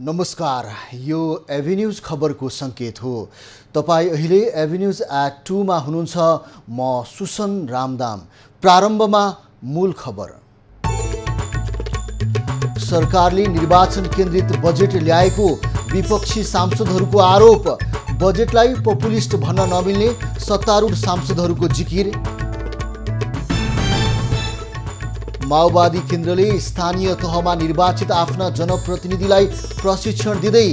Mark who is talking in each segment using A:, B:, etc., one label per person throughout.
A: नमस्कार, यो एभिन्यूज खबरको संकेत हो। तपाई अहिले एभिन्यूज एट 2 मा हुनुहुन्छ। म सुसन रामदाम। प्रारम्भमा मूल खबर। सरकारले निर्वाचन केन्द्रित बजेट ल्याएको विपक्षी सांसदहरूको आरोप। बजेटलाई पपुलिस्ट भन्न नमिल्ने सत्तारूढ सांसदहरूको जिकिर। माओवादी केन्द्रले स्थानीय तहमा निर्वाचित आफ्ना जनप्रतिनिधिलाई प्रशिक्षण दिँदै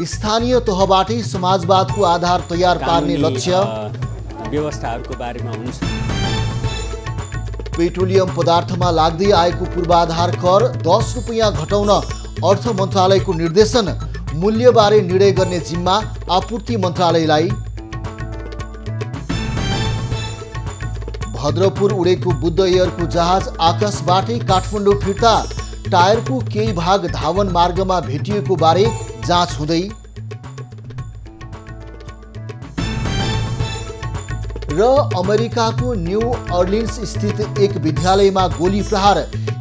A: स्थानीय तहबाटै समाजवादको आधार तयार पार्ने लक्ष्य।
B: व्यवस्थाहरूको बारेमा हुन्छ।
A: पेट्रोलियम पदार्थमा लाग्दै आएको पूर्वाधार कर 10 रुपैयाँ घटाउन अर्थ मन्त्रालयको निर्देशन। मूल्यबारे निर्णय गर्ने जिम्मा आपूर्ति मन्त्रालयलाई। भद्रपुर उडेको बुद्ध एयरको जहाज आकाशबाटै काठमाडौँ फिर्ता। टायरको केही भाग धावन मार्गमा भेटिएको बारे जाँच हुँदै। र अमेरिकाको न्यू अर्लिन्स स्थित एक विद्यालयमा गोली प्रहार।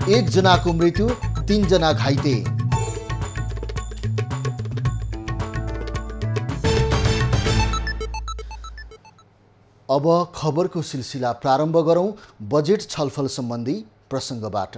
A: 1 जनाको मृत्यु, 3 जना घाइते। अब खबरको सिलसिला प्रारम्भ गरौं। बजेट छलफल सम्बन्धी प्रसङ्गबाट।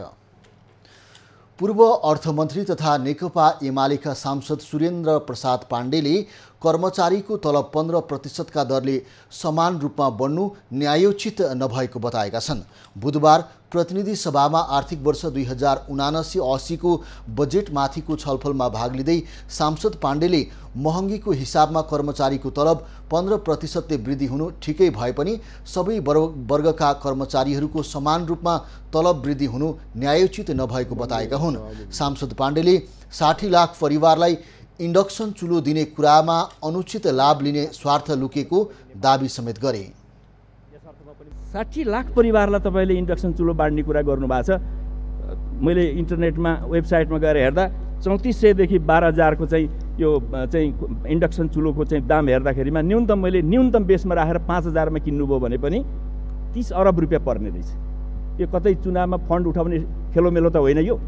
A: पूर्व अर्थमन्त्री तथा नेकपा एमालेका सांसद सुरेन्द्र प्रसाद पाण्डेले कर्मचारीको तलब 15% का दरले समान रूपमा बढ्नु न्यायोचित नभएको बताएका छन्। बुधबार प्रतिनिधि सभामा आर्थिक वर्ष 2079-80 को बजेटमाथिको छलफलमा भाग लिँदै सांसद पाण्डेले महँगीको हिसाबमा कर्मचारीको तलब 15% ले वृद्धि हुनु ठिकै भए पनि सबै वर्गका कर्मचारीहरूको समान रूपमा तलब वृद्धि हुनु न्यायोचित नभएको बताएका हुन्। सांसद पाण्डेले 60 लाख परिवारलाई इन्डक्सन चुलो दिने कुरामा अनुचित लाभ लिने स्वार्थ लुकेको दाबी समेत गरे।
C: 60 लाख परिवारलाई तपाईले इन्डक्सन चुलो बाँड्ने कुरा गर्नुभएको छ। मैले इन्टरनेटमा वेबसाइटमा गएर हेर्दा 3400 देखि 12000 को चाहिँ यो चाहिँ इन्डक्सन चुलोको चाहिँ दाम हेर्दाखेरिमा न्यूनतम बेसमा राखेर 5000 मा किन्नुभयो भने पनि 30 अरब रुपैयाँ पर्ने रहेछ। यो कतै चुनावमा फन्ड उठाउने खेलोमेलो त होइन यो।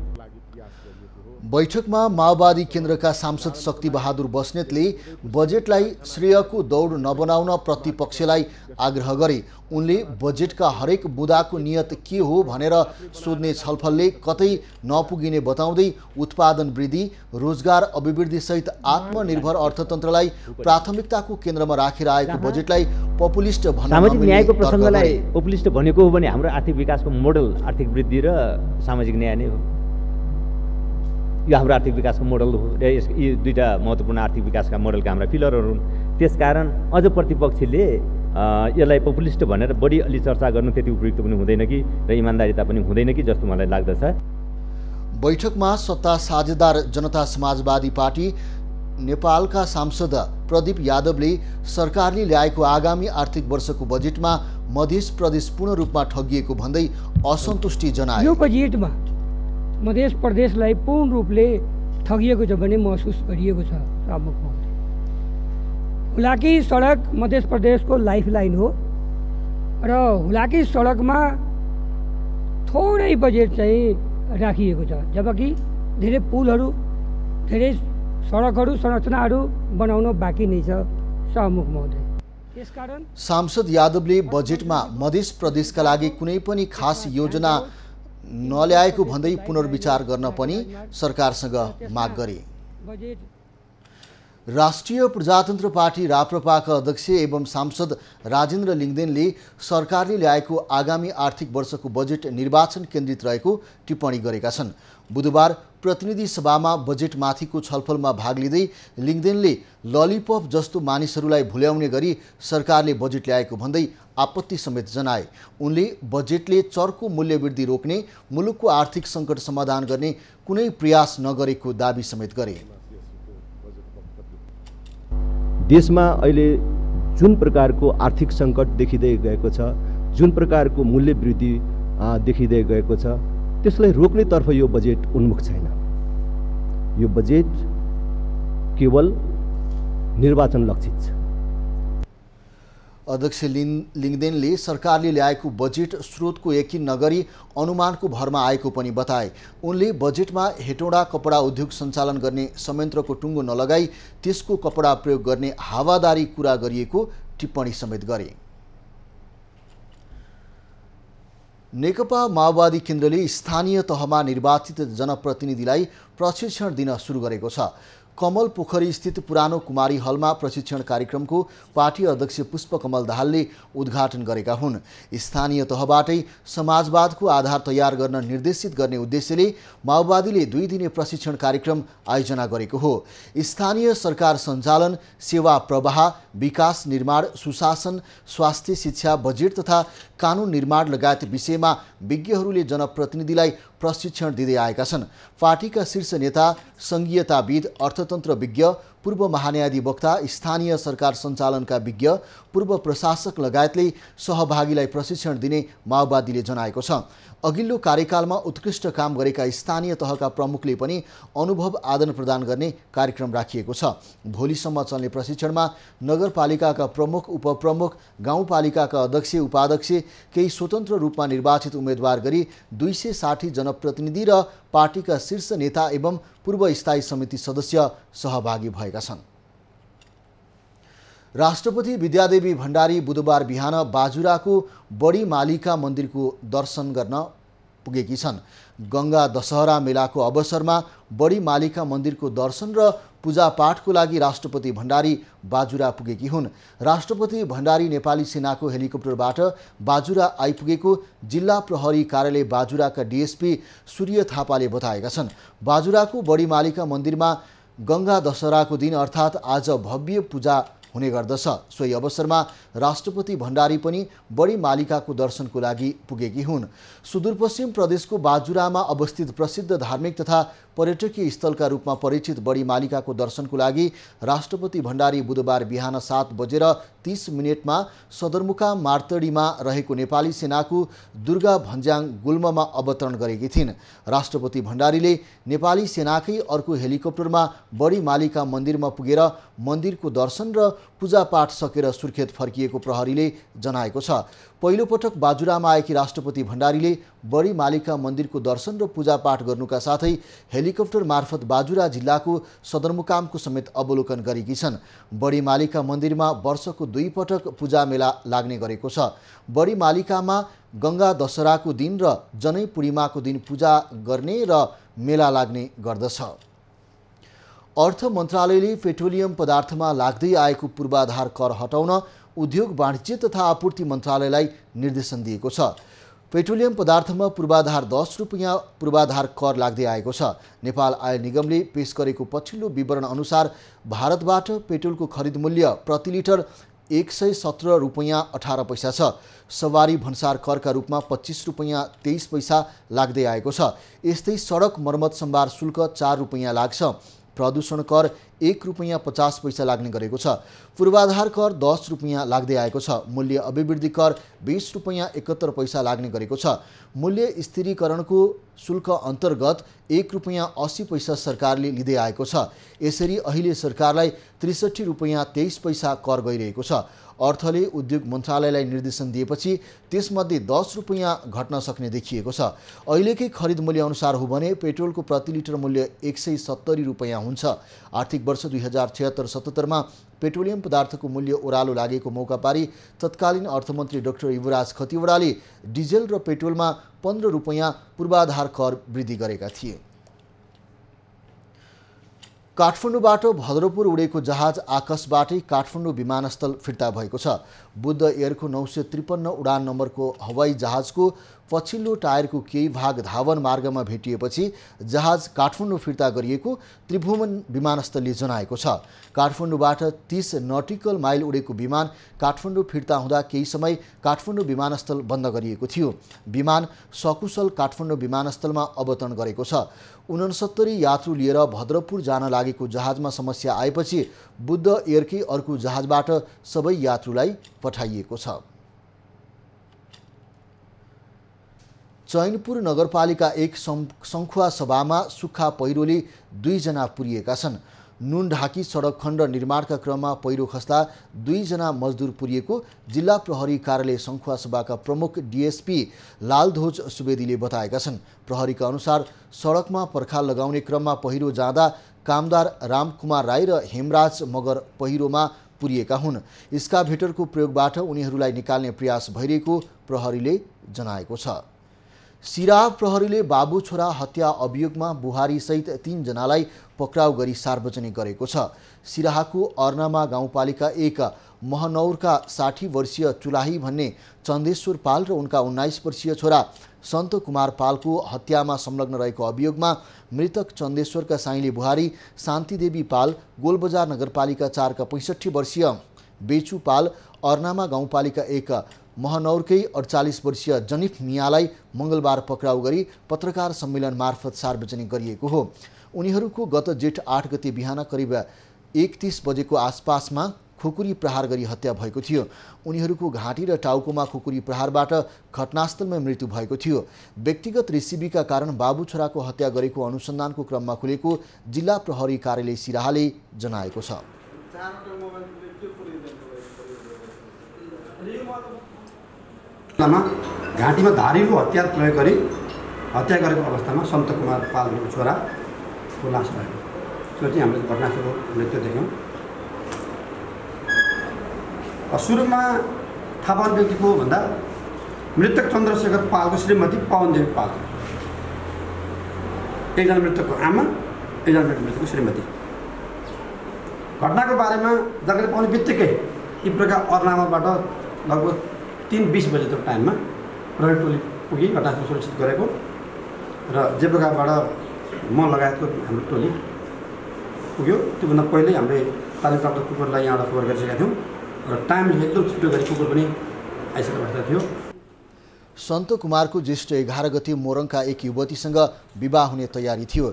A: बैठकमा माओवादी केन्द्रका सांसद शक्ति बहादुर बस्नेतले बजेटलाई श्रेयको दौड नबनाउन प्रतिपक्षलाई आग्रह गरे। उनले बजेटका हरेक बुँदाको नियत के हो भनेर सोध्ने छलफलले कतै नपुगिने बताउँदै उत्पादन वृद्धि, रोजगार अभिवृद्धि सहित आत्मनिर्भर अर्थतन्त्रलाई प्राथमिकताको केन्द्रमा राखेर आएको बजेटलाई पपुलिस्ट भन्न
D: सामाजिक न्यायको प्रसङ्गलाई पपुलिस्ट भनेको हो भने हाम्रो आर्थिक विकासको मोडल आर्थिक वृद्धि र सामाजिक न्याय नै हो। यो हाम्रो आर्थिक विकासको मोडल हो। यी दुईटा महत्त्वपूर्ण आर्थिक विकासका मोडलका हाम्रा पिलरहरू हुन्। त्यसकारण अझ प्रतिपक्षले यसलाई पपुलिस्ट भनेर बढी अलि चर्चा गर्नु त्यति उपयुक्त पनि हुँदैन कि र इमानदारिता पनि हुँदैन कि जस्तो मलाई लाग्दछ।
A: बैठकमा सत्ता साझेदार जनता समाजवादी पार्टी नेपालका सांसद प्रदीप यादवले सरकारले ल्याएको आगामी आर्थिक वर्षको बजेटमा मध्य प्रदेश पूर्ण रूपमा ठगिएको भन्दै असन्तुष्टि जनाए।
E: यो बजेटमा मध्य प्रदेशलाई पूर्ण रूपले ठगिएको छ भन्ने महसुस गरिएको छ। हुलाकी सडक मध्य प्रदेशको लाइफलाइन हो र हुलाकी सडकमा थोरै बजेट चाहिँ राखिएको छ, जबकि धेरै पुलहरू, धेरै सडकहरू, संरचनाहरू बनाउन बाँकी नै छ। सहमुख महोदय, त्यसकारण
A: सांसद यादवले बजेटमा मध्य प्रदेशका लागि कुनै पनि खास योजना नल्याएको भन्दै पुनर्विचार गर्न पनि सरकारसँग माग गरे। राष्ट्रिय प्रजातन्त्र पार्टी राप्रपाका अध्यक्ष एवं सांसद राजेन्द्र लिङदेनले सरकारले ल्याएको आगामी आर्थिक वर्षको बजेट निर्वाचन केन्द्रित रहेको टिप्पणी गरेका छन्। बुधबार प्रतिनिधि सभामा बजेटमाथिको छलफलमा भाग लिँदै लिङदेनले ललिपप जस्तो मानिसहरूलाई भुल्याउने गरी सरकारले बजेट ल्याएको भन्दै आपत्ति समेत जनाए। उनले बजेटले चर्को मूल्यवृद्धि रोक्ने, मुलुकको आर्थिक सङ्कट समाधान गर्ने कुनै प्रयास नगरेको दाबी समेत गरे।
F: देशमा अहिले जुन प्रकारको आर्थिक सङ्कट देखिँदै गएको छ, जुन प्रकारको मूल्य वृद्धि देखिँदै गएको छ, त्यसलाई रोक्नेतर्फ यो बजेट उन्मुख छैन। यो बजेट केवल निर्वाचन लक्षित छ।
A: अध्यक्ष लिङदेनले सरकारले ल्याएको बजेट स्रोतको यकिन नगरी अनुमानको भरमा आएको पनि बताए। उनले बजेटमा हेटौँडा कपडा उद्योग सञ्चालन गर्ने संयन्त्रको टुङ्गो नलगाई त्यसको कपडा प्रयोग गर्ने हावादारी कुरा गरिएको टिप्पणी समेत गरे। नेकपा माओवादी केन्द्रले स्थानीय तहमा निर्वाचित जनप्रतिनिधिलाई प्रशिक्षण दिन सुरु गरेको छ। कमल पोखरी स्थित पुरानो कुमारी हलमा प्रशिक्षण कार्यक्रमको पार्टी अध्यक्ष पुष्पकमल दाहालले उद्घाटन गरेका हुन्। स्थानीय तहबाटै समाजवादको आधार तयार गर्न निर्देशित गर्ने उद्देश्यले माओवादीले 2 दिने प्रशिक्षण कार्यक्रम आयोजना गरेको हो। स्थानीय सरकार सञ्चालन, सेवा प्रवाह, विकास निर्माण, सुशासन, स्वास्थ्य, शिक्षा, बजेट तथा कानुन निर्माण लगायत विषयमा विज्ञहरूले जनप्रतिनिधिलाई प्रशिक्षण दिँदै आएका छन्। पार्टीका शीर्ष नेता, संघीयताविद, अर्थतन्त्र विज्ञ, पूर्व महान्यायाधिवक्ता, स्थानीय सरकार सञ्चालनका विज्ञ, पूर्व प्रशासक लगायतले सहभागीलाई प्रशिक्षण दिने माओवादीले जनाएको छ। अघिल्लो कार्यकालमा उत्कृष्ट काम गरेका स्थानीय तहका प्रमुखले पनि अनुभव आदान प्रदान गर्ने कार्यक्रम राखिएको छ। भोलिसम्म चल्ने प्रशिक्षणमा नगरपालिकाका प्रमुख, उपप्रमुख, गाउँपालिकाका अध्यक्ष, उपाध्यक्ष, केही स्वतन्त्र रूपमा निर्वाचित उम्मेदवार गरी 260 जनप्रतिनिधि र पार्टीका शीर्ष नेता एवं पूर्व स्थायी समिति सदस्य सहभागी भएका छन्। राष्ट्रपति विद्यादेवी भण्डारी बुधबार बिहान बाजुराको बडी मालिका मन्दिरको दर्शन गर्न पुगेकी छन्। गंगा दशहरा मेलाको अवसरमा बडी मालिका मन्दिरको दर्शन र पूजापाठको लागि राष्ट्रपति भण्डारी बाजुरा पुगेकी हुन्। राष्ट्रपति भण्डारी नेपाली सेनाको हेलिकप्टरबाट बाजुरा आइपुगेको जिल्ला प्रहरी कार्यालय बाजुराका डीएसपी सूर्य थापाले बताएका छन्। बाजुराको बडी मालिका मन्दिरमा गंगा दशहराको दिन अर्थात् आज भव्य पूजा हुने गर्दछ। सोही अवसरमा राष्ट्रपति भण्डारी पनि बडी मालिकाको दर्शनको लागि पुगेकी हुन्। सुदूरपश्चिम प्रदेशको बाजुरामा अवस्थित प्रसिद्ध धार्मिक तथा पर्यटकीय स्थलका रूपमा परिचित बडी मालिकाको दर्शनको लागि राष्ट्रपति भण्डारी बुधबार बिहान 7:30 सदरमुकाम मार्तडीमा रहेको नेपाली सेनाको दुर्गा भन्ज्याङ गुल्ममा अवतरण गरेकी थिइन्। राष्ट्रपति भण्डारीले नेपाली सेनाकै अर्को हेलिकप्टरमा बडी मालिका मन्दिरमा पुगेर मन्दिरको दर्शन र पूजापाठ सकेर सुर्खेत फर्किएको प्रहरीले जनाएको छ। पहिलो पटक बाजुरामा आएकी राष्ट्रपति भण्डारीले बडी मालिका मन्दिरको दर्शन र पूजापाठ गर्नुका साथै हेलिकप्टर मार्फत बाजुरा जिल्लाको सदरमुकामको समेत अवलोकन गरेकी छन्। बडी मालिका मन्दिरमा वर्षको 2 पटक पूजा मेला लाग्ने गरेको छ। बडी मालिकामा गंगा दशहराको दिन र जनै पूर्णिमाको दिन पूजा गर्ने र मेला लाग्ने गर्दछ। अर्थ मन्त्रालयले पेट्रोलियम पदार्थमा लाग्दै आएको पूर्वाधार कर हटाउन उद्योग वाणिज्य तथा आपूर्ति मन्त्रालयलाई निर्देशन दिएको छ। पेट्रोलियम पदार्थमा पूर्वाधार 10 रुपैयाँ पूर्वाधार कर लाग्दै आएको छ। नेपाल आयल निगमले पेश गरेको पछिल्लो विवरण अनुसार भारतबाट पेट्रोलको खरिद मूल्य प्रति लिटर 117 रुपैयाँ 18 पैसा छ। सवारी भन्सार करका रूपमा 25 रुपैयाँ 23 पैसा लाग्दै आएको छ। यस्तै सडक मर्मत सम्भार शुल्क 4 रुपैयाँ लाग्छ। प्रदूषण कर 1 रुपैयाँ 50 पैसा लाग्ने गरेको छ। पूर्वाधार कर 10 रुपैयाँ लाग्दै आएको छ। मूल्य अभिवृद्धि कर 20 रुपैयाँ 71 पैसा लाग्ने गरेको छ। मूल्य स्थिरीकरणको शुल्क अन्तर्गत 1 रुपैयाँ 80 पैसा सरकारले लिँदै आएको छ। यसरी अहिले सरकारलाई 63 रुपैयाँ 23 पैसा कर गइरहेको छ। अर्थले उद्योग मन्त्रालयलाई निर्देशन दिएपछि त्यसमध्ये 10 रुपैयाँ घट्न सक्ने देखिएको छ। अहिलेकै खरिद मूल्य अनुसार हो भने पेट्रोलको प्रति लिटर मूल्य 170 रुपैयाँ हुन्छ। आर्थिक वर्ष 2076-77 मा पेट्रोलियम पदार्थको मूल्य ओह्रालो लागेको मौका पारी तत्कालीन अर्थमन्त्री डाक्टर युवराज खतिवडाले डिजेल र पेट्रोलमा 15 रुपैयाँ पूर्वाधार कर वृद्धि गरेका थिए। काठमाडौँबाट भद्रपुर उडेको जहाज आकाशबाटै काठमाडौँ विमानस्थल फिर्ता भएको छ। बुद्ध एयरको 953 उडान नम्बरको हवाई जहाजको पछिल्लो टायरको केही भाग धावन मार्गमा भेटिएपछि जहाज काठमाडौँ फिर्ता गरिएको त्रिभुवन विमानस्थलले जनाएको छ। काठमाडौँबाट 30 नटिकल माइल उडेको विमान काठमाडौँ फिर्ता हुँदा केही समय काठमाडौँ विमानस्थल बन्द गरिएको थियो। विमान सकुशल काठमाडौँ विमानस्थलमा अवतरण गरेको छ। 69 यात्रु लिएर भद्रपुर जान लागेको जहाजमा समस्या आएपछि बुद्ध एयरकै अर्को जहाजबाट सबै यात्रुलाई पठाइएको छ। चैनपुर नगरपालिका 1 सङ्खुवा सभामा सुक्खा पहिरोले 2 जना पुरिएका छन्। नुनढाकी सडक खण्ड निर्माणका क्रममा पहिरो खस्दा 2 जना मजदुर पुरिएको जिल्ला प्रहरी कार्यालय सङ्खुवासभाका प्रमुख डिएसपी लालध्वज सुवेदीले बताएका छन्। प्रहरीका अनुसार सडकमा पर्खाल लगाउने क्रममा पहिरो जाँदा कामदार रामकुमार राई र हेमराज मगर पहिरोमा पुरिएका हुन्। स्काभेटरको प्रयोगबाट उनीहरूलाई निकाल्ने प्रयास भइरहेको प्रहरीले जनाएको छ। सिराहा प्रहरीले बाबु छोरा हत्या अभियोगमा बुहारीसहित 3 जनालाई पक्राउ गरी सार्वजनिक गरेको छ। सिराहाको अर्नामा गाउँपालिका 1 महनौरका 60 वर्षीय चुलाही भन्ने चन्देश्वर पाल र उनका 19 वर्षीय छोरा सन्त कुमार पालको हत्यामा संलग्न रहेको अभियोगमा मृतक चन्देश्वरका साइली बुहारी, शान्तिदेवी पाल, गोलबजार नगरपालिका 4 का 65 वर्षीय बेचु पाल, अर्नामा गाउँपालिका 1 महनौरकै 48 वर्षीय जनिफ मियालाई मङ्गलबार पक्राउ गरी पत्रकार सम्मेलन मार्फत सार्वजनिक गरिएको हो। उनीहरूको गत जेठ 8 गते बिहान करिब 1:30 बजेको आसपासमा खुकुरी प्रहार गरी हत्या भएको थियो। उनीहरूको घाँटी र टाउकोमा खुकुरी प्रहारबाट घटनास्थलमा मृत्यु भएको थियो। व्यक्तिगत रिसिबीका कारण बाबु छोराको हत्या गरेको अनुसन्धानको क्रममा खुलेको जिल्ला प्रहरी कार्यालय सिराहाले जनाएको छ।
G: घाँटीमा धारिलो हतियार प्रयोग गरी हत्या गरेको अवस्थामा सन्त कुमार पालको छोराको लास भएको त्यो चाहिँ हामीले घटनास्थलको मृत्यु देख्यौँ। सुरुमा थाहा पाउने व्यक्तिको भन्दा मृतक चन्द्रशेखर पालको श्रीमती पवनदेवी पाल, एकजना मृतकको आमा, एकजना मृतकको श्रीमती। घटनाको बारेमा जानकारी पाउने बित्तिकै यी प्रकार अर्नामाबाट लगभग 3:20 बजेको टाइममा प्रहरी टोली पुगी घटनास्थल सुरक्षित गरेको र जे प्रकारबाट म लगायतको हाम्रो टोली पुग्यो त्योभन्दा पहिल्यै हामीले तालिम प्राप्त कुकुरलाई यहाँबाट खबर गरिसकेका थियौँ र टाइमले एकदम छिटो गरी कुकुर पनि आइसकेको अवस्था थियो।
A: सन्त कुमारको ज्येष्ठ 11 गते मोरङका एक युवतीसँग विवाह हुने तयारी थियो।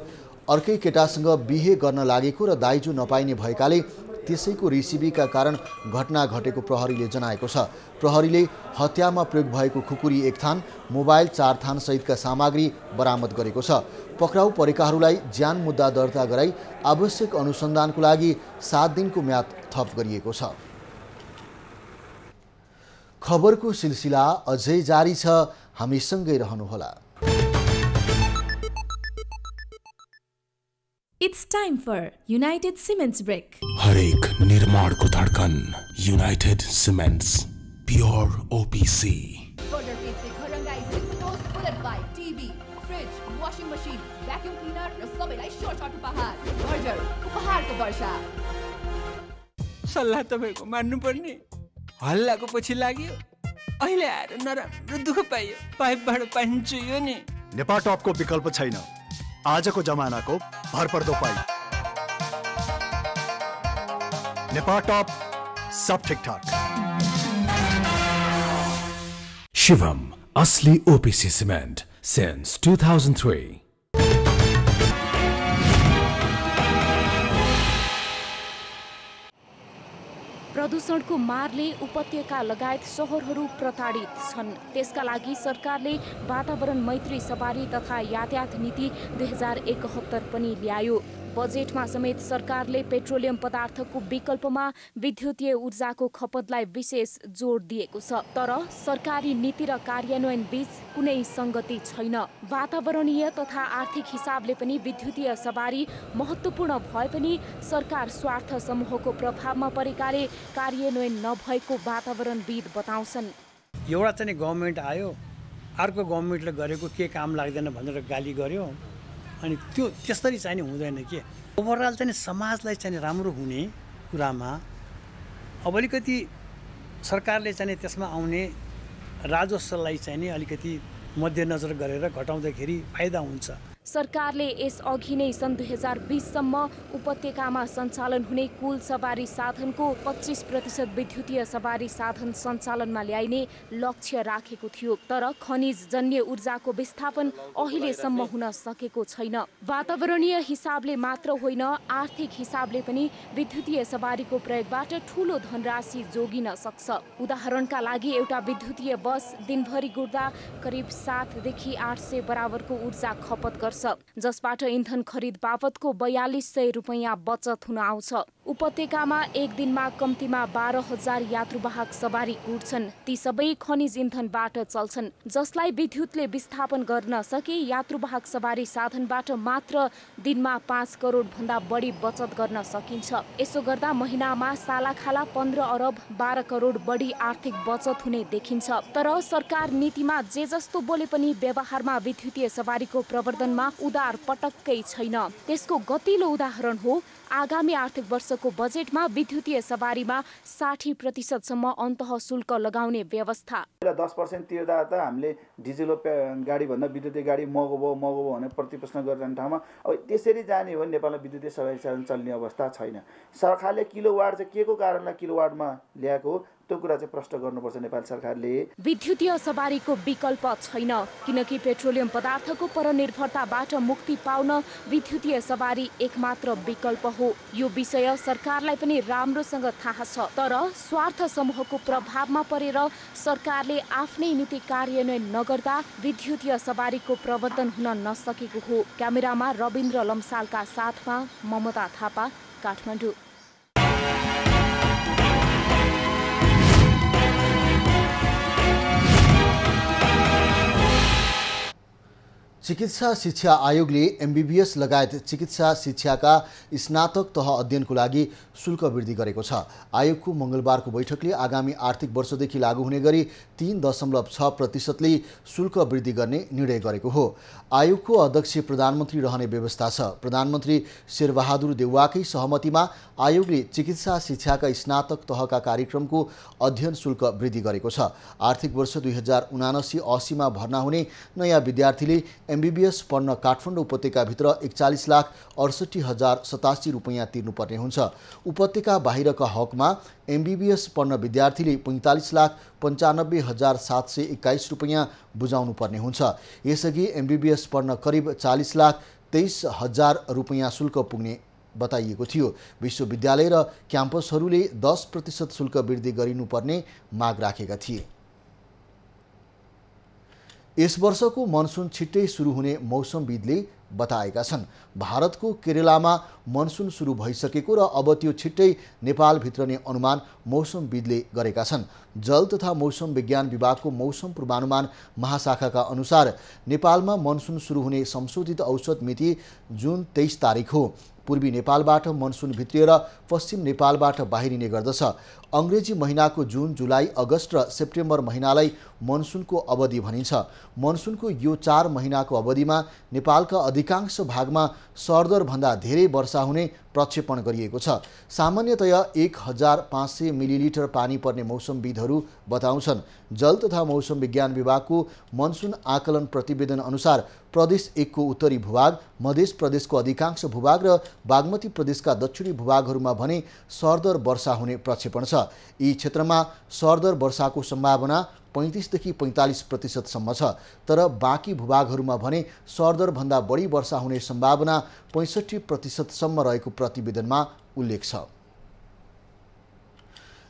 A: अर्कै केटासँग बिहे गर्न लागेको र दाइजो नपाइने भएकाले त्यसैको रिसिबीका कारण घटना घटेको प्रहरीले जनाएको छ। प्रहरीले हत्यामा प्रयोग भएको खुकुरी 1 थान, मोबाइल 4 थान सहितका सामग्री बरामद गरेको छ। पक्राउ परेकाहरूलाई ज्यान मुद्दा दर्ता गराई आवश्यक अनुसन्धानको लागि 7 दिनको म्याद थप गरिएको छ। खबरको सिलसिला अझै जारी छ, हामी सँगै रहनुहोला।
H: It's time for United Cements Brick.
I: हरेक निर्माणको धड्कन United Cements, pure OPC.
J: Burger Page से घर रंगाई windows, bullet bike, TV, fridge, washing machine, vacuum cleaner र सबैलाई short उपहार. Burger उपहारको वर्षा.
B: सल्लाह तपाईको मान्नुपर्ने। हल्लाको पछि लाग्यो, अहिले आएर नराम्रो दुःख पाइयो। पाइपबाट पानी चुइयो नि।
K: नेपाटपको विकल्प छैन। आजको जमानाको भरपर्दो पाइप। नेपाटप, सब ठिकठाक।
I: शिवम, असली OPC cement since 2003.
H: प्रदूषणको मारले उपत्यका लगायत सहरहरू प्रताडित छन्। त्यसका लागि सरकारले वातावरण मैत्री सवारी तथा यातायात नीति 2071 पनि ल्यायो। बजेटमा समेत सरकारले पेट्रोलियम पदार्थको विकल्पमा विद्युतीय ऊर्जाको खपतलाई विशेष जोड दिएको छ। तर सरकारी नीति र कार्यान्वयन बीच कुनै संगति छैन। वातावरणीय तथा आर्थिक हिसाबले पनि विद्युतीय सवारी महत्त्वपूर्ण भए पनि सरकार स्वार्थ समूहको प्रभावमा परेकाले कार्यान्वयन नभएको वातावरणविद बताउँछन्।
L: एउटा चाहिँ गभर्नमेन्ट आयो, अर्को गभर्नमेन्टले गरेको के काम लाग्दैन भनेर गाली गर्यो, अनि त्यो त्यसरी चाहिँ हुँदैन के। ओभरअल चाहिँ समाजलाई चाहिँ राम्रो हुने कुरामा अब अलिकति सरकारले चाहिँ त्यसमा आउने राजस्वलाई चाहिँ नि अलिकति मध्यनजर गरेर घटाउँदाखेरि फाइदा हुन्छ।
H: सरकारले यस अघि नै सन् 2020 सम्म उपत्यकामा सञ्चालन हुने कुल सवारी साधनको 25% विद्युतीय सवारी साधन सञ्चालनमा ल्याइने लक्ष्य राखेको थियो। तर खनिज जन्य ऊर्जाको विस्थापन अहिलेसम्म हुन सकेको छैन। वातावरणीय हिसाबले मात्र होइन, आर्थिक हिसाबले पनि विद्युतीय सवारीको प्रयोगबाट ठूलो धनराशि जोगिन सक्छ। उदाहरणका लागि एउटा विद्युतीय बस दिनभरि गुड्दा करिब 700 देखि 800 बराबरको ऊर्जा खपत गर्छ। पर्छ, जसबाट इन्धन खरिद बापतको 4200 रुपैयाँ बचत हुन आउँछ। उपत्यकामा एक दिनमा कम्तीमा 12,000 यात्रुवाहक सवारी उड्छन्। ती सबै खनिज इन्धनबाट चल्छन्, जसलाई विद्युतले विस्थापन गर्न सके यात्रुवाहक सवारी साधनबाट मात्र दिनमा 5 करोड भन्दा बढी बचत गर्न सकिन्छ। यसो गर्दा महिनामा सालाखाला 15 अरब 12 करोड बढी आर्थिक बचत हुने देखिन्छ। तर सरकार नीतिमा जे जस्तो बोले पनि व्यवहारमा विद्युतीय सवारीको प्रवर्धनमा उदार पटक्कै छैन। त्यसको गतिलो उदाहरण हो आगामी आर्थिक वर्षको बजेटमा विद्युतीय सवारीमा 60% सम्म अन्तः शुल्क लगाउने व्यवस्था।
M: 10% तिर्दा त हामीले डिजेल गाडी भन्दा विद्युतीय गाडी महँगो भयो भने प्रतिप्रश्न गरिरहने ठाउँमा अब त्यसरी जाने हो भने नेपालमा विद्युतीय सवारी साधन चल्ने अवस्था छैन। सरकारले किलोवाट चाहिँ के को कारणले किलोवाटमा ल्याएको हो त्यो कुरा चाहिँ प्रश्न गर्नुपर्छ नेपाल सरकारले।
H: विद्युतीय सवारीको विकल्प छैन, किनकि पेट्रोलियम पदार्थको परनिर्भरताबाट मुक्ति पाउन विद्युतीय सवारी एकमात्र विकल्प हो। यो विषय सरकारलाई पनि राम्रोसँग थाहा छ, तर स्वार्थ समूहको प्रभावमा परेर सरकारले आफ्नै नीति कार्यान्वयन नगर्दा विद्युतीय सवारीको प्रवर्धन हुन नसकेको हो। क्यामेरामा रविन्द्र लम्सालका साथमा ममता थापा, काठमाडौँ।
A: चिकित्सा शिक्षा आयोगले एमबीबीएस लगायत चिकित्सा शिक्षाका स्नातक तह अध्ययनको लागि शुल्क वृद्धि गरेको छ। आयोगको मङ्गलबारको बैठकले आगामी आर्थिक वर्षदेखि लागू हुने गरी 3.6%ले शुल्क वृद्धि गर्ने निर्णय गरेको हो। आयोगको अध्यक्ष प्रधानमन्त्री रहने व्यवस्था छ। प्रधानमन्त्री शेरबहादुर देउवाकै सहमतिमा आयोगले चिकित्सा शिक्षाका स्नातक तहका कार्यक्रमको अध्ययन शुल्क वृद्धि गरेको छ। आर्थिक वर्ष 2079-80मा भर्ना हुने नयाँ विद्यार्थीले एमबीबीएस पढ्न काठमाडौँ उपत्यकाभित्र 41,68,087 रुपैयाँ तिर्नुपर्ने हुन्छ। उपत्यका बाहिरका हकमा एमबीबीएस पढ्न विद्यार्थीले 45,95,721 रुपैयाँ बुझाउनु पर्ने हुन्छ। यसअघि एमबीबीएस पढ्न करिब 40,23,000 रुपैयाँ शुल्क पुग्ने बताइएको थियो। विश्वविद्यालय र क्याम्पसहरूले 10% शुल्क वृद्धि गरिनुपर्ने माग राखेका थिए। यस वर्षको मनसुन छिट्टै सुरु हुने मौसमविदले बताएका छन्। भारतको केरलामा मनसुन सुरु भइसकेको र अब त्यो छिट्टै नेपाल भित्रने अनुमान मौसमविदले गरेका छन्। जल तथा मौसम विज्ञान विभागको मौसम पूर्वानुमान महाशाखाका अनुसार नेपालमा मनसुन सुरु हुने संशोधित औसत मिति जुन 23 तारिक हो। पूर्वी नेपालबाट मनसुन भित्रिएर पश्चिम नेपालबाट बाहिरिने गर्दछ। अङ्ग्रेजी महिनाको जुन, जुलाई, अगस्त र सेप्टेम्बर महिनालाई मनसुनको अवधि भनिन्छ। मनसुनको यो 4 महिनाको अवधिमा नेपालका अधिकांश भागमा सरदरभन्दा धेरै वर्षा हुने प्रक्षेपण गरिएको छ। सामान्यतया 1500 मिलिलिटर पानी पर्ने मौसमविदहरू बताउँछन्। जल तथा मौसम विज्ञान विभागको मनसुन आकलन प्रतिवेदन अनुसार प्रदेश 1 को उत्तरी भूभाग, मध्य प्रदेशको अधिकांश भूभाग र बागमती प्रदेशका दक्षिणी भूभागहरूमा भने सरदर वर्षा हुने प्रक्षेपण छ। यी क्षेत्रमा सरदर वर्षाको सम्भावना 35 देखि 45% सम्म छ। तर बाँकी भूभागहरूमा भने सरदरभन्दा बढी वर्षा हुने सम्भावना 65% सम्म रहेको प्रतिवेदनमा उल्लेख छ।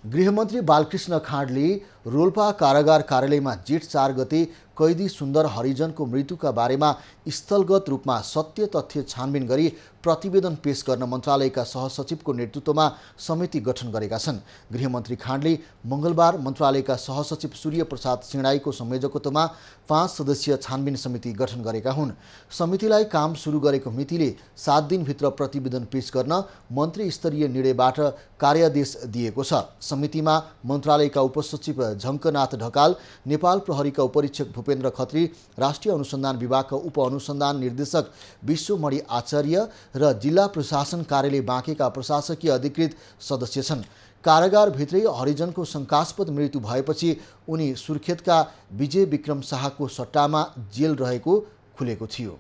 A: गृहमन्त्री बालकृष्ण खाँडले रोल्पा कारागार कार्यालयमा जेठ 4 गते कैदी सुन्दर हरिजनको मृत्युका बारेमा स्थलगत रूपमा सत्य तथ्य छानबिन गरी प्रतिवेदन पेश गर्न मन्त्रालयका सहसचिवको नेतृत्वमा समिति गठन गरेका छन्। गृहमन्त्री खाँडले मङ्गलबार मन्त्रालयका सहसचिव सूर्य प्रसाद सिंहडाईको संयोजकत्वमा 5 सदस्यीय छानबिन समिति गठन गरेका हुन्। समितिलाई काम सुरु गरेको मितिले 7 दिनभित्र प्रतिवेदन पेश गर्न मन्त्री स्तरीय निर्णयबाट कार्यादेश दिएको छ। समितिमा मन्त्रालयका उपसचिव झङ्कनाथ ढकाल, नेपाल प्रहरीका उपरीक्षक भूपेन्द्र खत्री, राष्ट्रिय अनुसन्धान विभागका उप अनुसन्धान निर्देशक विश्वमणि आचार्य र जिल्ला प्रशासन कार्यालय बाँकेका प्रशासकीय अधिकृत सदस्य छन्। कारागारभित्रै हरिजनको शङ्कास्पद मृत्यु भएपछि उनी सुर्खेतका विजय विक्रम शाहको सट्टामा जेल रहेको खुलेको थियो।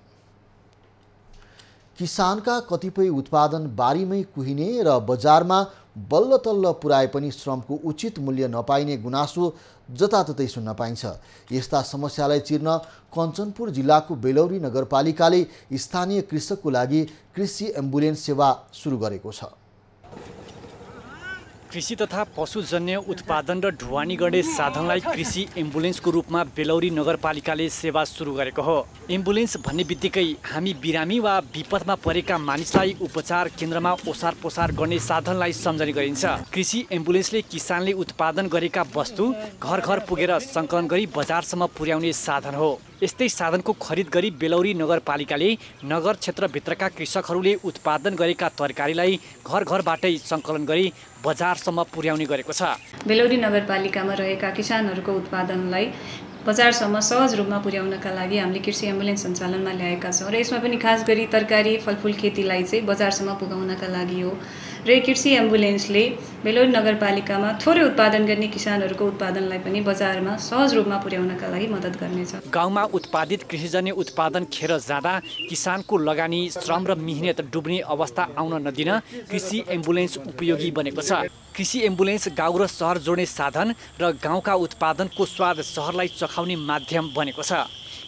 A: किसानका कतिपय उत्पादन बारीमै कुहिने र बजारमा बल्ल तल्ल पुर्याए पनि श्रमको उचित मूल्य नपाइने गुनासो जताततै सुन्न पाइन्छ। यस्ता समस्यालाई चिर्न कञ्चनपुर जिल्लाको बेलौरी नगरपालिकाले स्थानीय कृषकको लागि कृषि एम्बुलेन्स सेवा सुरु गरेको छ।
N: कृषि तथा पशुजन्य उत्पादन र ढुवानी गर्ने साधनलाई कृषि एम्बुलेन्सको रूपमा बेलौरी नगरपालिकाले सेवा सुरु गरेको हो। एम्बुलेन्स भन्ने बित्तिकै हामी बिरामी वा विपदमा परेका मानिसलाई उपचार केन्द्रमा ओसार पोसार गर्ने साधनलाई सम्झने गरिन्छ। कृषि एम्बुलेन्सले किसानले उत्पादन गरेका वस्तु घर घर पुगेर सङ्कलन गरी बजारसम्म पुर्याउने साधन हो। यस्तै साधनको खरिद गरी बेलौरी नगरपालिकाले नगर क्षेत्रभित्रका कृषकहरूले उत्पादन गरेका तरकारीलाई घर घरबाटै सङ्कलन गरी बजारसम्म पुर्याउने गरेको छ।
O: बेलौरी नगरपालिकामा रहेका किसानहरूको उत्पादनलाई बजारसम्म सहज रूपमा पुर्याउनका लागि हामीले कृषि एम्बुलेन्स सञ्चालनमा ल्याएका छौँ र यसमा पनि खास गरी तरकारी फलफुल खेतीलाई चाहिँ बजारसम्म पुगाउनका लागि हो। र कृषि एम्बुलेन्सले बेलौरी नगरपालिकामा थोरै उत्पादन गर्ने किसानहरूको उत्पादनलाई पनि बजारमा सहज रूपमा पुर्याउनका लागि मद्दत गर्नेछ।
N: गाउँमा उत्पादित कृषिजन्य उत्पादन खेर जाँदा किसानको लगानी श्रम र मिहिनेत डुब्ने अवस्था आउन नदिन कृषि एम्बुलेन्स उपयोगी बनेको छ। कृषि एम्बुलेन्स गाउँ र सहर जोड्ने साधन र गाउँका उत्पादनको स्वाद सहरलाई चखाउने माध्यम बनेको छ।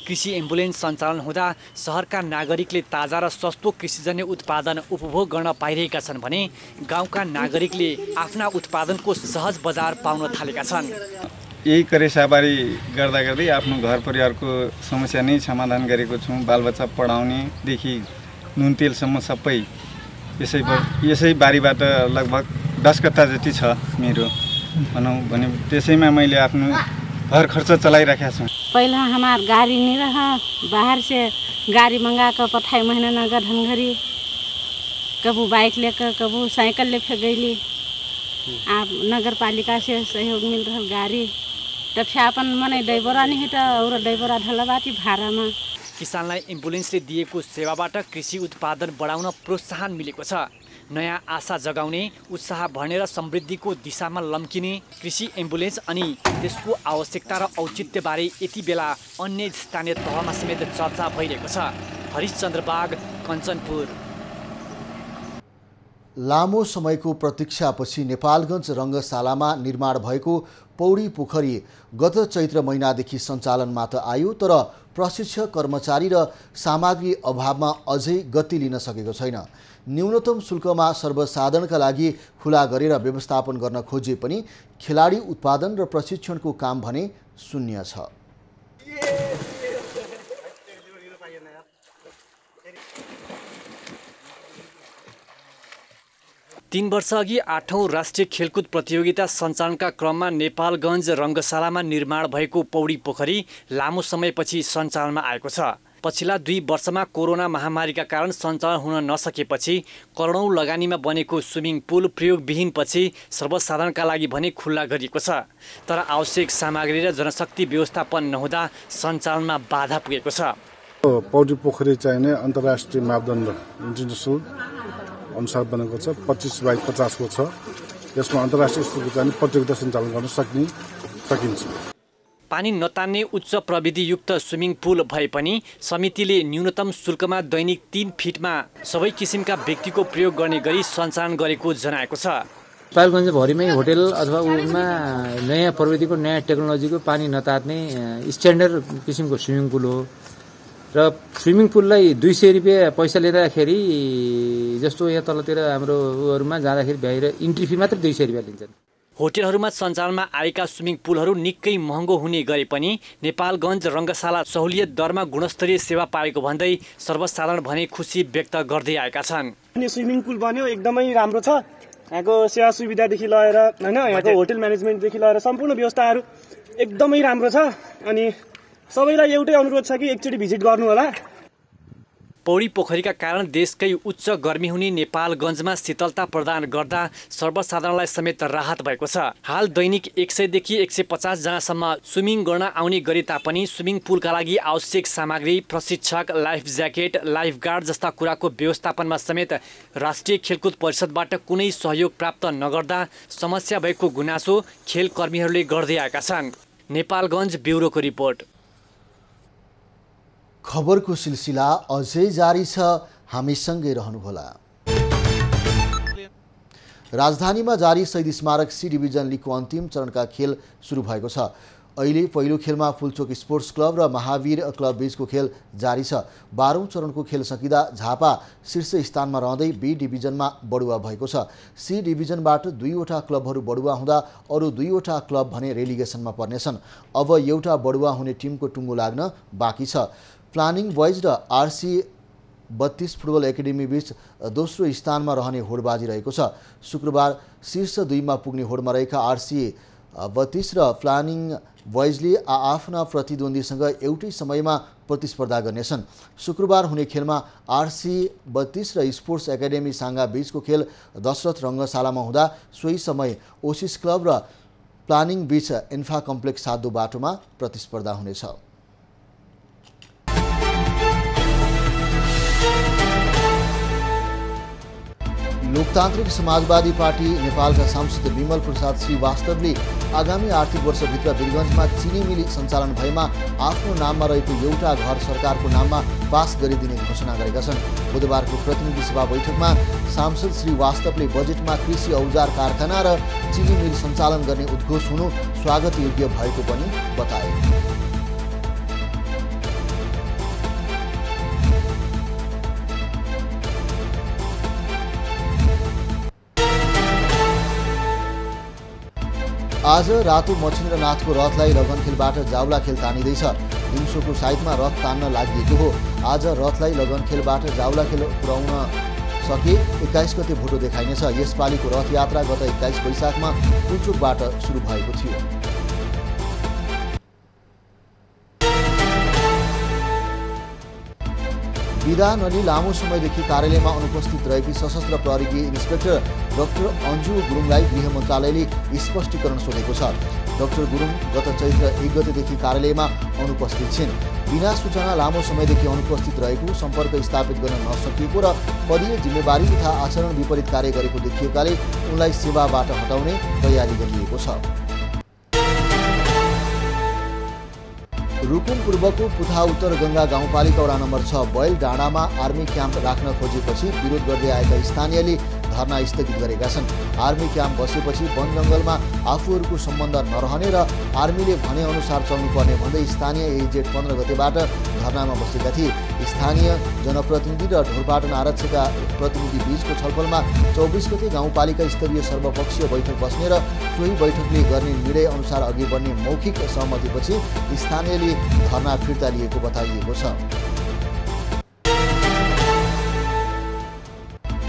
N: कृषि एम्बुलेन्स सञ्चालन हुँदा सहरका नागरिकले ताजा र सस्तो कृषिजन्य उत्पादन उपभोग गर्न पाइरहेका छन् भने गाउँका नागरिकले आफ्ना उत्पादनको सहज बजार पाउन थालेका छन्।
P: यही करेसाबारी गर्दा गर्दै आफ्नो घर परिवारको समस्या नै समाधान गरेको छौँ। बालबच्चा पढाउनेदेखि नुन तेलसम्म सबै यसै बारीबाट लगभग 10 कट्ठा जति छ मेरो भनौँ भने त्यसैमा मैले आफ्नो घर खर्च चलाइराखेका छौँ।
Q: पहिला हमार गाड़ी नहीं रहा, बाहर से गाड़ी मंगा कर पठाई महीना नगर धनघरी, कबू बाइक लेकर कबू साइकिल ले फिर गईली। आप नगर पालिका से सहयोग मिल रहा गाड़ी तब से अपन मने ड्राइवरा नहीं है और ड्राइवरा ढलबाती भाड़ा में।
N: किसानलाई एम्बुलेन्सले दिएको सेवाबाट कृषि उत्पादन बढाउन प्रोत्साहन मिलेको छ। नयाँ आशा जगाउने, उत्साह भर्ने र समृद्धिको दिशामा लम्किने कृषि एम्बुलेन्स अनि त्यसको आवश्यकता र औचित्यबारे यति बेला अन्य स्थानीय तहमा समेत चर्चा भइरहेको छ। हरिशचन्द्र बाग, कञ्चनपुर।
A: लामो समयको प्रतीक्षापछि नेपालगञ्ज रङ्गशालामा निर्माण भएको पौडी पोखरी गत चैत्र महिनादेखि सञ्चालनमा त आयो, तर प्रशिक्षक कर्मचारी र सामग्री अभावमा अझै गति लिन सकेको छैन। न्यूनतम शुल्कमा सर्वसाधारणका लागि खुला गरेर व्यवस्थापन गर्न खोजे पनि खेलाडी उत्पादन र प्रशिक्षणको काम भने शून्य छ।
N: 3 वर्ष अघि 8औं राष्ट्रिय खेलकुद प्रतियोगिता सञ्चालनका क्रममा नेपालगञ्ज रङ्गशालामा निर्माण भएको पौडी पोखरी लामो समयपछि सञ्चालनमा आएको छ। पछिल्ला 2 वर्षमा कोरोना महामारीका कारण सञ्चालन हुन नसकेपछि करोडौं लगानीमा बनेको स्विमिङ पुल प्रयोगविहीन पछि सर्वसाधारणका लागि भने खुल्ला गरिएको छ। तर आवश्यक सामग्री र जनशक्ति व्यवस्थापन नहुँदा सञ्चालनमा बाधा पुगेको छ।
R: पौडी पोखरी चाहिने अन्तर्राष्ट्रिय मापदण्ड इन्टरनेसनल अनुसार बनेको छ। 25/50 को छ। यसमा अन्तर्राष्ट्रिय स्तरको चाहिँ प्रतियोगिता सञ्चालन गर्न सकिन्छ।
N: पानी नतान्ने उच्च प्रविधियुक्त स्विमिङ पुल भए पनि समितिले न्यूनतम शुल्कमा दैनिक 3 फिटमा सबै किसिमका व्यक्तिको प्रयोग गर्ने गरी सञ्चालन गरेको जनाएको छ।
S: नेपालगञ्ज भरिमै होटल अथवा उमा नयाँ प्रविधिको नयाँ टेक्नोलोजीको पानी नतार्ने स्ट्यान्डर्ड किसिमको स्विमिङ पुल हो र स्विमिङ पुललाई 200 रुपियाँ पैसा लिँदाखेरि जस्तो यहाँ तलतिर हाम्रो उहरूमा जाँदाखेरि बाहिर इन्ट्री फी मात्र 200 रुपियाँ लिन्छन्।
N: होटलहरूमा सञ्चालनमा आएका स्विमिङ पुलहरू निकै महँगो हुने गरे पनि नेपालगञ्ज रङ्गशाला सहुलियत दरमा गुणस्तरीय सेवा पाएको भन्दै सर्वसाधारण भने खुसी व्यक्त गर्दै आएका छन्।
T: स्विमिङ पुल बन्यो, एकदमै राम्रो छ। यहाँको सेवा सुविधादेखि लिएर हैन, यहाँको होटल म्यानेजमेन्टदेखि लिएर सम्पूर्ण व्यवस्थाहरू एकदमै राम्रो छ। अनि सबैलाई एउटै अनुरोध छ कि एकचोटि भिजिट गर्नु होला।
N: पौडी पोखरीका कारण देशकै उच्च गर्मी हुने नेपालगञ्जमा शीतलता प्रदान गर्दा सर्वसाधारणलाई समेत राहत भएको छ। हाल दैनिक 100 देखि 150 जनासम्म स्विमिङ गर्न आउने गरे तापनि स्विमिङ पुलका लागि आवश्यक सामग्री, प्रशिक्षक, लाइफ ज्याकेट, लाइफ गार्ड जस्ता कुराको व्यवस्थापनमा समेत राष्ट्रिय खेलकुद परिषदबाट कुनै सहयोग प्राप्त नगर्दा समस्या भएको गुनासो खेलकर्मीहरूले गर्दै आएका छन्। नेपालगञ्ज ब्युरोको रिपोर्ट।
A: खबरको सिलसिला अझै जारी छ, हामीसँगै रहनुहोला। राजधानीमा जारी शहीद स्मारक सी डिभिजन लिगको अन्तिम चरणका खेल सुरु भएको छ। अहिले पहिलो खेलमा फुलचोक स्पोर्ट्स क्लब र महावीर क्लब बीचको खेल जारी छ। 12औं चरणको खेल सकिँदा झापा शीर्ष स्थानमा रहँदै बी डिभिजनमा बढुवा भएको छ। सी डिभिजनबाट 2वटा क्लबहरू बढुवा हुँदा अरू 2वटा क्लब भने रेलिगेसनमा पर्नेछन्। अब एउटा बढुवा हुने टिमको टुङ्गो लाग्न बाँकी छ। प्लानिङ बोइज र आरसी 32 फुटबल एकाडेमी बीच दोस्रो स्थानमा रहने होडबाजी रहेको छ। शुक्रबार शीर्ष 2मा पुग्ने होडमा रहेका आरसी 32 र प्लानिङ बोइजले आफ्ना प्रतिद्वन्द्वीसँग एउटै समयमा प्रतिस्पर्धा गर्नेछन्। शुक्रबार हुने खेलमा आरसी 32 र स्पोर्ट्स एकाडेमी साङ्गा बीचको खेल दशरथ रङ्गशालामा हुँदा सोही समय ओसिस क्लब र प्लानिङ बीच इन्फा कम्प्लेक्स साधो बाटोमा प्रतिस्पर्धा हुनेछ। लोकतान्त्रिक समाजवादी पार्टी नेपालका सांसद विमल प्रसाद श्रीवास्तवले आगामी आर्थिक वर्षभित्र वीरगञ्जमा चिनी मिल सञ्चालन भएमा आफ्नो नाममा रहेको एउटा घर सरकारको नाममा पास गरिदिने घोषणा गरेका छन्। बुधबारको प्रतिनिधि सभा बैठकमा सांसद श्रीवास्तवले बजेटमा कृषि औजार कारखाना र चिनी मिल सञ्चालन गर्ने उद्घोष हुनु स्वागत योग्य भएको पनि बताए। आज रातो मच्छिन्द्रनाथको रथलाई लगनखेलबाट जावलाखेल तानिँदैछ। दिउँसोको साइतमा रथ तान्न लागि हो। आज रथलाई लगनखेलबाट जावलाखेल पुर्याउन सके 21 गते भोटो देखाइनेछ। यसपालिको रथयात्रा गत 21 वैशाखमा पुलचोकबाट सुरु भएको थियो। विदा नलिई लामो समयदेखि कार्यालयमा अनुपस्थित रहेकी सशस्त्र प्रहरीकी इन्सपेक्टर डाक्टर अन्जु गुरुङलाई गृह मन्त्रालयले स्पष्टीकरण सोधेको छ। डाक्टर गुरुङ गत चैत्र 1 गतेदेखि कार्यालयमा अनुपस्थित छिन्। बिना सूचना लामो समयदेखि अनुपस्थित रहेको, सम्पर्क स्थापित गर्न नसकिएको र पदीय जिम्मेवारी तथा आचरण विपरीत कार्य गरेको देखिएकाले उनलाई सेवाबाट हटाउने तयारी गरिएको छ। रुकुम पूर्वको पुथा उत्तर गङ्गा गाउँपालिका वडा नम्बर 6 बैल डाँडामा आर्मी क्याम्प राख्न खोजेपछि विरोध गर्दै आएका स्थानीयले धरना स्थगित गरेका छन्। आर्मी क्याम्प बसेपछि वन जङ्गलमा आफूहरूको सम्बन्ध नरहने र आर्मीले भनेअनुसार चल्नुपर्ने भन्दै स्थानीय जेठ 15 गतेबाट धरनामा बसेका थिए। स्थानीय जनप्रतिनिधि र ढोरपाटन आरक्षका प्रतिनिधि बीचको छलफलमा 24 गते गाउँपालिका स्तरीय सर्वपक्षीय बैठक बस्ने र सोही बैठकले गर्ने निर्णय अनुसार अघि बढ्ने मौखिक सहमतिपछि स्थानीयले धरना फिर्ता लिएको बताइएको छ।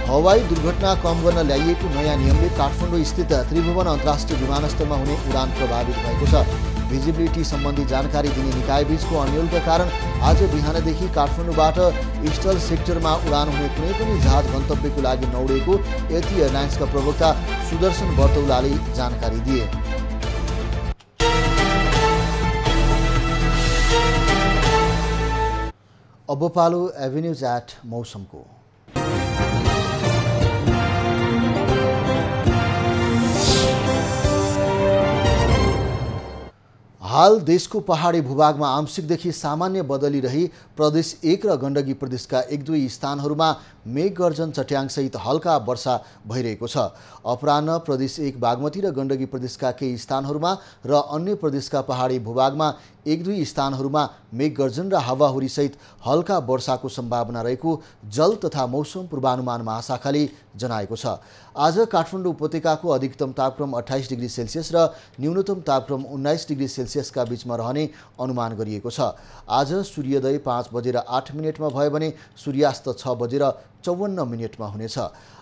A: हवाई दुर्घटना कम गर्न ल्याइएको नयाँ नियमले काठमाडौँ स्थित त्रिभुवन अन्तर्राष्ट्रिय विमानस्थलमा हुने उडान प्रभावित भएको छ। भिजिबिलिटी सम्बन्धी जानकारी दिने निकाय बीचको अन्यलका कारण आज बिहानदेखि काठमाडौँबाट इस्टल सेक्टरमा उडान हुने कुनै पनि जहाज गन्तव्यको लागि नउडेको यति एयरलाइन्सका प्रवक्ता सुदर्शन बर्तौलाले जानकारी दिए। अब पालो एभिन्यूज एट मौसमको। हाल देशको पहाडी भूभागमा आंशिकदेखि सामान्य बदली रही प्रदेश 1 र गण्डकी प्रदेशका 1-2 स्थानहरूमा मेघगर्जन चट्याङसहित हल्का वर्षा भइरहेको छ। अपराह्न प्रदेश 1 बागमती र गण्डकी प्रदेशका केही स्थानहरूमा र अन्य प्रदेशका पहाडी भूभागमा 1-2 स्थानहरूमा मेघगर्जन र हावाहुरीसहित हल्का वर्षाको सम्भावना रहेको जल तथा मौसम पूर्वानुमान महाशाखाले जनाएको छ। आज काठमाडौँ उपत्यकाको अधिकतम तापक्रम 28 डिग्री सेल्सियस र न्यूनतम तापक्रम 19 डिग्री सेल्सियसका बीचमा रहने अनुमान गरिएको छ। आज सूर्योदय 5:08 भयो भने सूर्यास्त 6:54 हुनेछ।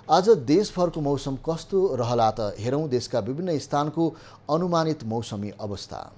A: आज देशभरको मौसम कस्तो रहला त हेरौँ देशका विभिन्न स्थानको अनुमानित मौसमी अवस्था।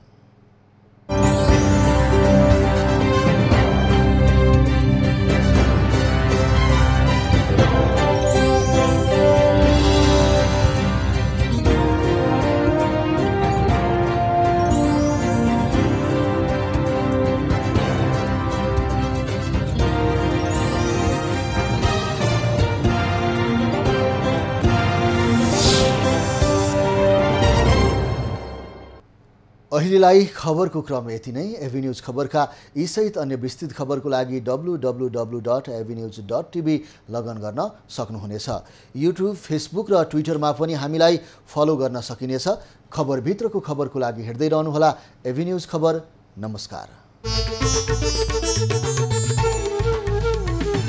A: अहिलेलाई खबरको क्रम यति नै। एभी न्यूज खबरका यी सहित अन्य विस्तृत खबरको लागि www.avnews.tv लगइन गर्न सक्नुहुनेछ। युट्युब, फेसबुक र ट्विटरमा पनि हामीलाई फलो गर्न सकिनेछ। खबरभित्रको खबरको लागि हेर्दै रहनुहोला एभी न्यूज खबर। नमस्कार।